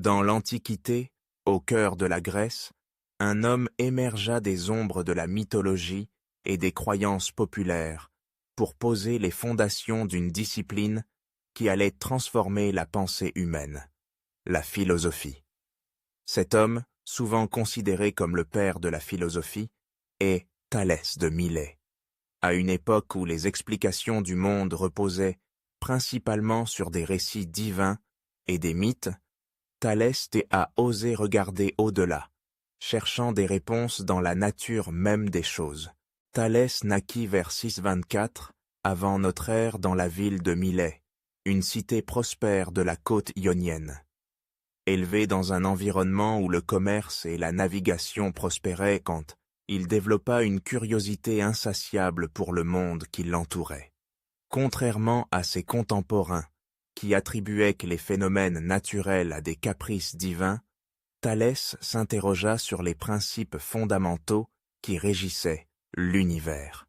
Dans l'Antiquité, au cœur de la Grèce, un homme émergea des ombres de la mythologie et des croyances populaires pour poser les fondations d'une discipline qui allait transformer la pensée humaine, la philosophie. Cet homme, souvent considéré comme le père de la philosophie, est Thalès de Milet. À une époque où les explications du monde reposaient principalement sur des récits divins et des mythes, Thalès a osé regarder au-delà, cherchant des réponses dans la nature même des choses. Thalès naquit vers 624 avant notre ère dans la ville de Milet, une cité prospère de la côte ionienne. Élevé dans un environnement où le commerce et la navigation prospéraient quand il développa une curiosité insatiable pour le monde qui l'entourait. Contrairement à ses contemporains, qui attribuaient que les phénomènes naturels à des caprices divins, Thalès s'interrogea sur les principes fondamentaux qui régissaient l'univers.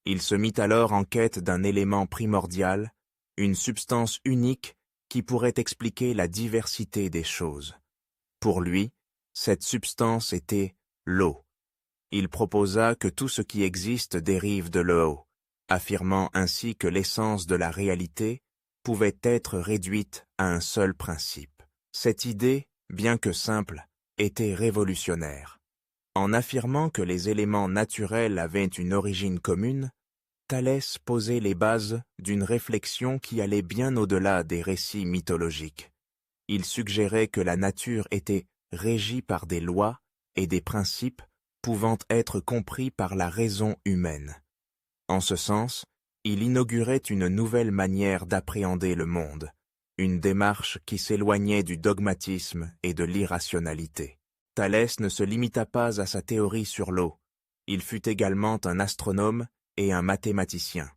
Il se mit alors en quête d'un élément primordial, une substance unique qui pourrait expliquer la diversité des choses. Pour lui, cette substance était l'eau. Il proposa que tout ce qui existe dérive de l'eau, affirmant ainsi que l'essence de la réalité pouvait être réduite à un seul principe. Cette idée, bien que simple, était révolutionnaire. En affirmant que les éléments naturels avaient une origine commune, Thalès posait les bases d'une réflexion qui allait bien au-delà des récits mythologiques. Il suggérait que la nature était régie par des lois et des principes pouvant être compris par la raison humaine. En ce sens, il inaugurait une nouvelle manière d'appréhender le monde, une démarche qui s'éloignait du dogmatisme et de l'irrationalité. Thalès ne se limita pas à sa théorie sur l'eau. Il fut également un astronome et un mathématicien.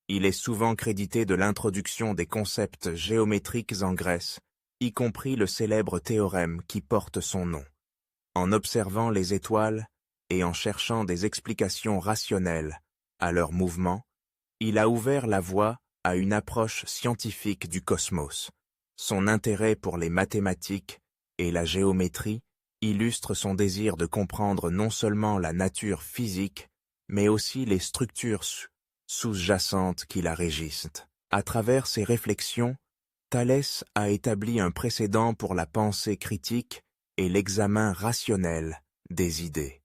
Il est souvent crédité de l'introduction des concepts géométriques en Grèce, y compris le célèbre théorème qui porte son nom. En observant les étoiles et en cherchant des explications rationnelles à leurs mouvements, il a ouvert la voie à une approche scientifique du cosmos. Son intérêt pour les mathématiques et la géométrie illustre son désir de comprendre non seulement la nature physique, mais aussi les structures sous-jacentes qui la régissent. À travers ses réflexions, Thalès a établi un précédent pour la pensée critique et l'examen rationnel des idées.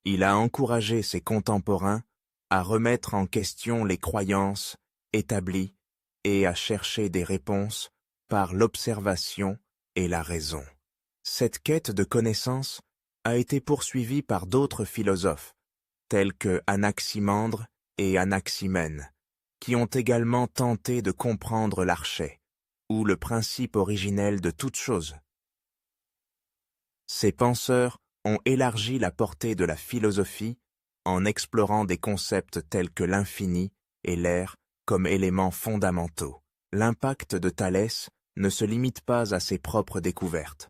Il a encouragé ses contemporains à remettre en question les croyances établies et à chercher des réponses par l'observation et la raison. Cette quête de connaissance a été poursuivie par d'autres philosophes, tels que Anaximandre et Anaximène, qui ont également tenté de comprendre l'archet, ou le principe originel de toute chose. Ces penseurs ont élargi la portée de la philosophie en explorant des concepts tels que l'infini et l'air comme éléments fondamentaux. L'impact de Thalès ne se limite pas à ses propres découvertes.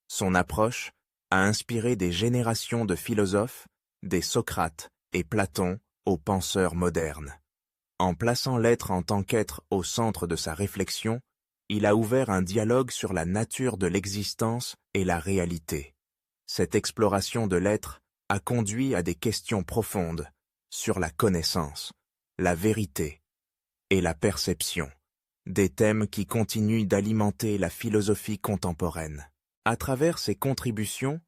Son approche a inspiré des générations de philosophes, des Socrate et Platon aux penseurs modernes. En plaçant l'être en tant qu'être au centre de sa réflexion, il a ouvert un dialogue sur la nature de l'existence et la réalité. Cette exploration de l'être a conduit à des questions profondes sur la connaissance, la vérité et la perception, des thèmes qui continuent d'alimenter la philosophie contemporaine. À travers ses contributions,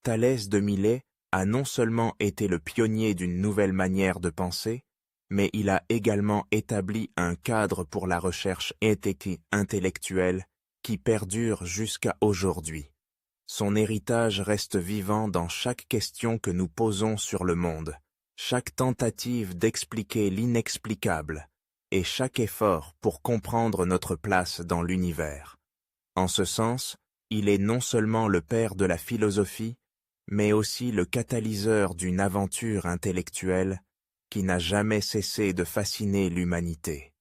Thalès de Milet a non seulement été le pionnier d'une nouvelle manière de penser, mais il a également établi un cadre pour la recherche éthique intellectuelle qui perdure jusqu'à aujourd'hui. Son héritage reste vivant dans chaque question que nous posons sur le monde, chaque tentative d'expliquer l'inexplicable et chaque effort pour comprendre notre place dans l'univers. En ce sens, il est non seulement le père de la philosophie, mais aussi le catalyseur d'une aventure intellectuelle qui n'a jamais cessé de fasciner l'humanité.